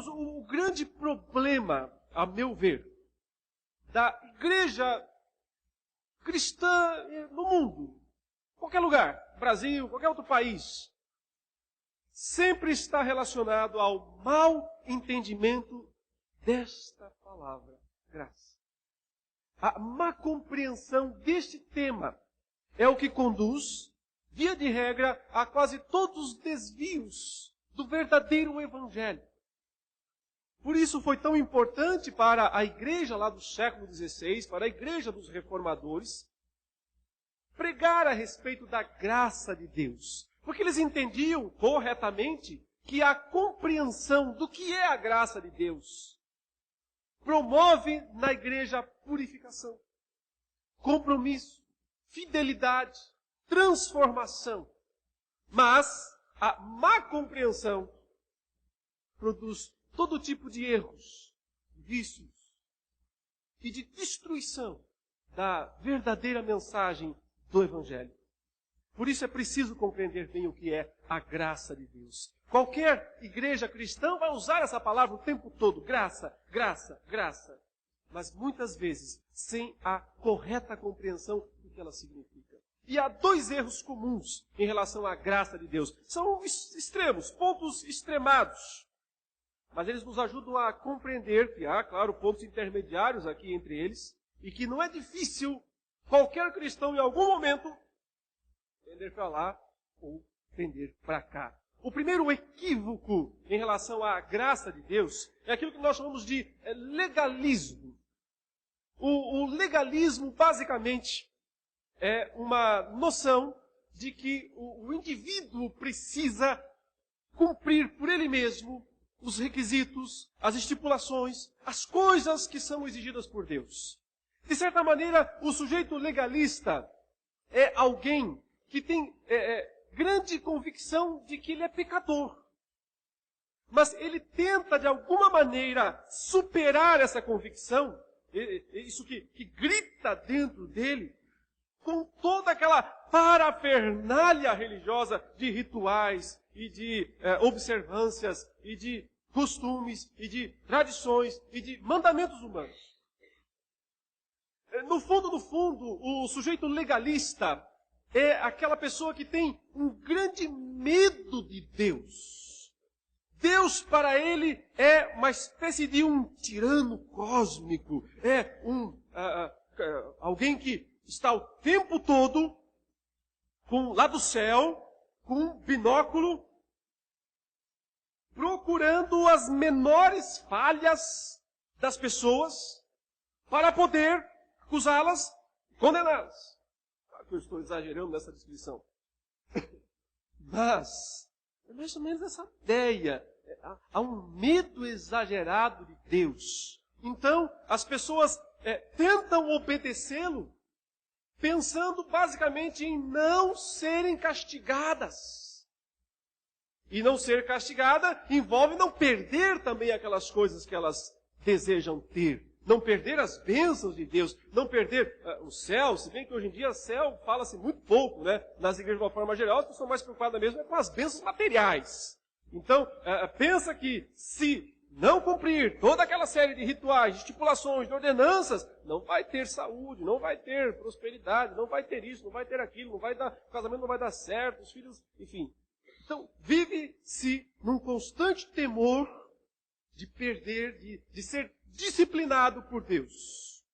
irmãos, o grande problema, a meu ver, da igreja cristã no mundo, qualquer lugar, Brasil, qualquer outro país, sempre está relacionado ao mau entendimento desta palavra, graça. A má compreensão deste tema é o que conduz, via de regra, a quase todos os desvios do verdadeiro evangelho. Por isso foi tão importante para a igreja lá do século XVI, para a igreja dos reformadores, pregar a respeito da graça de Deus. Porque eles entendiam corretamente que a compreensão do que é a graça de Deus promove na igreja purificação, compromisso, fidelidade, transformação. Mas a má compreensão produz todo tipo de erros, vícios e de destruição da verdadeira mensagem do Evangelho. Por isso é preciso compreender bem o que é a graça de Deus. Qualquer igreja cristã vai usar essa palavra o tempo todo. Graça, graça, graça. Mas muitas vezes sem a correta compreensão do que ela significa. E há dois erros comuns em relação à graça de Deus. São extremos, pontos extremados. Mas eles nos ajudam a compreender que há, claro, pontos intermediários aqui entre eles. E que não é difícil qualquer cristão em algum momento tender para lá ou tender para cá. O primeiro equívoco em relação à graça de Deus é aquilo que nós chamamos de legalismo. O legalismo, basicamente, é uma noção de que o indivíduo precisa cumprir por ele mesmo os requisitos, as estipulações, as coisas que são exigidas por Deus. De certa maneira, o sujeito legalista é alguém que tem grande convicção de que ele é pecador. Mas ele tenta, de alguma maneira, superar essa convicção, isso que grita dentro dele, com toda aquela parafernália religiosa de rituais e de observâncias e de costumes e de tradições e de mandamentos humanos. No fundo, o sujeito legalista é aquela pessoa que tem um grande medo de Deus. Deus para ele é uma espécie de um tirano cósmico. É alguém que está o tempo todo lá do céu, com um binóculo, procurando as menores falhas das pessoas para poder acusá-las, condená-las. Eu estou exagerando nessa descrição. Mas, é mais ou menos essa ideia. Há um medo exagerado de Deus. Então, as pessoas tentam obedecê-lo, pensando basicamente em não serem castigadas. E não ser castigada envolve não perder também aquelas coisas que elas desejam ter. Não perder as bênçãos de Deus, não perder o céu, se bem que hoje em dia céu fala-se muito pouco, né? Nas igrejas de uma forma geral, as pessoas são mais preocupadas mesmo com as bênçãos materiais. Então, pensa que se não cumprir toda aquela série de rituais, de estipulações, de ordenanças, não vai ter saúde, não vai ter prosperidade, não vai ter isso, não vai ter aquilo, não vai dar, o casamento não vai dar certo, os filhos, enfim. Então, vive-se num constante temor de perder, de ser disciplinado por Deus.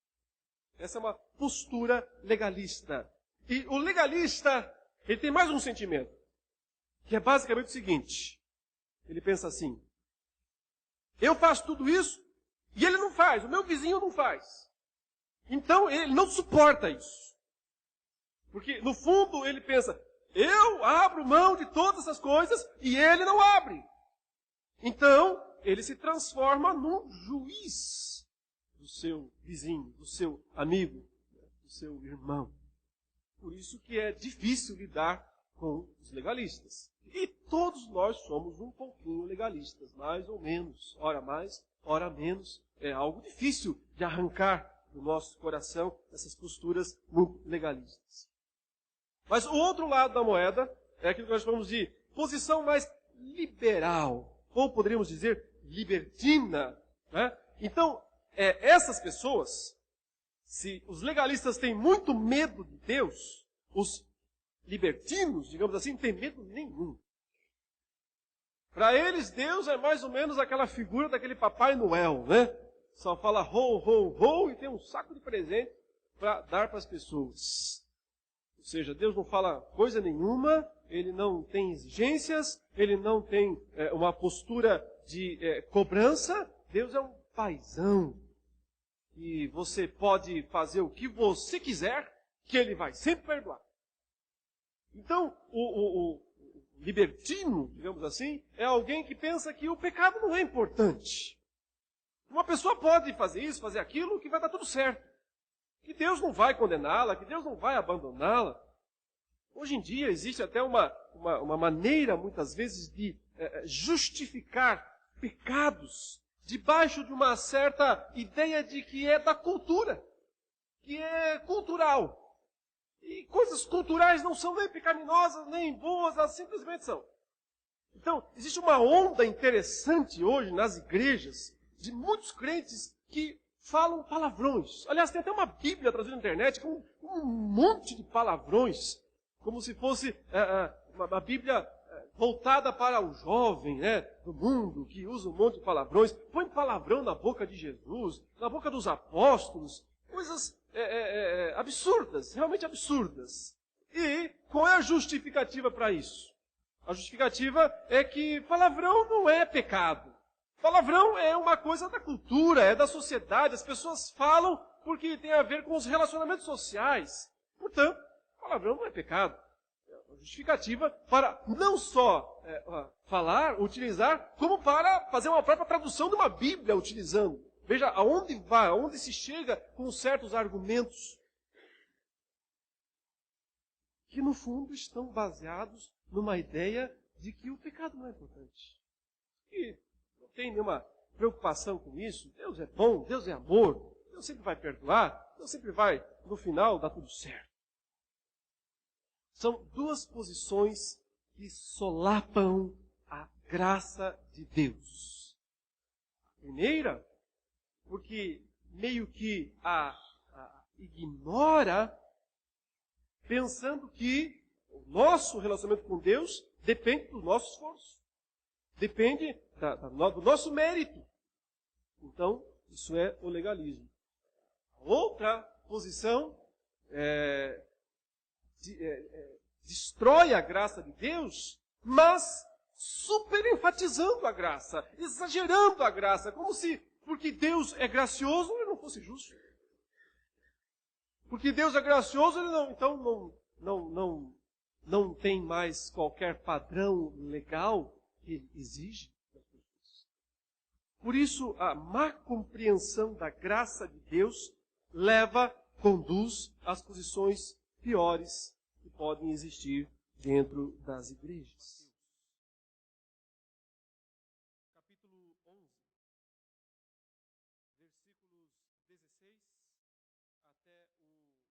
Essa é uma postura legalista. E o legalista, ele tem mais um sentimento, que é basicamente o seguinte. Ele pensa assim: eu faço tudo isso e ele não faz, o meu vizinho não faz. Então ele não suporta isso. Porque no fundo ele pensa, eu abro mão de todas essas coisas e ele não abre. Então ele se transforma num juiz do seu vizinho, do seu amigo, do seu irmão. Por isso que é difícil lidar com os legalistas. E todos nós somos um pouquinho legalistas, mais ou menos. Ora mais, ora menos. É algo difícil de arrancar do nosso coração essas posturas muito legalistas. Mas o outro lado da moeda é aquilo que nós chamamos de posição mais liberal. Ou poderíamos dizer libertina, né? Então, essas pessoas, se os legalistas têm muito medo de Deus, os libertinos, digamos assim, não têm medo nenhum. Para eles, Deus é mais ou menos aquela figura daquele Papai Noel, né? Só fala ho, ho, ho e tem um saco de presente para dar para as pessoas. Ou seja, Deus não fala coisa nenhuma, Ele não tem exigências, Ele não tem uma postura de cobrança. Deus é um paizão. E você pode fazer o que você quiser, que Ele vai sempre perdoar. Então, o libertino, digamos assim, é alguém que pensa que o pecado não é importante. Uma pessoa pode fazer isso, fazer aquilo, que vai dar tudo certo. Que Deus não vai condená-la, que Deus não vai abandoná-la. Hoje em dia existe até uma maneira, muitas vezes, de justificar pecados debaixo de uma certa ideia de que é da cultura, que é cultural. E coisas culturais não são nem pecaminosas, nem boas, elas simplesmente são. Então, existe uma onda interessante hoje nas igrejas de muitos crentes que falam palavrões. Aliás, tem até uma Bíblia trazida na internet com um monte de palavrões, como se fosse uma Bíblia voltada para o jovem, né, do mundo, que usa um monte de palavrões. Põe palavrão na boca de Jesus, na boca dos apóstolos, coisas absurdas, realmente absurdas. E qual é a justificativa para isso? A justificativa é que palavrão não é pecado. Palavrão é uma coisa da cultura, é da sociedade. As pessoas falam porque tem a ver com os relacionamentos sociais. Portanto, palavrão não é pecado. É uma justificativa para não só falar, utilizar, como para fazer uma própria tradução de uma Bíblia utilizando. Veja aonde vai, aonde se chega com certos argumentos que, no fundo, estão baseados numa ideia de que o pecado não é importante. E não tem nenhuma preocupação com isso. Deus é bom, Deus é amor, Deus sempre vai perdoar, Deus sempre vai, no final, dar tudo certo. São duas posições que solapam a graça de Deus. A primeira, porque meio que a ignora, pensando que o nosso relacionamento com Deus depende do nosso esforço, depende do nosso mérito. Então, isso é o legalismo. A outra posição destrói a graça de Deus, mas super enfatizando a graça, exagerando a graça, como se, porque Deus é gracioso, ele não fosse justo. Porque Deus é gracioso, ele não tem mais qualquer padrão legal que ele exige. Por isso, a má compreensão da graça de Deus conduz às posições piores que podem existir dentro das igrejas. Capítulo 11, versículos 16 até o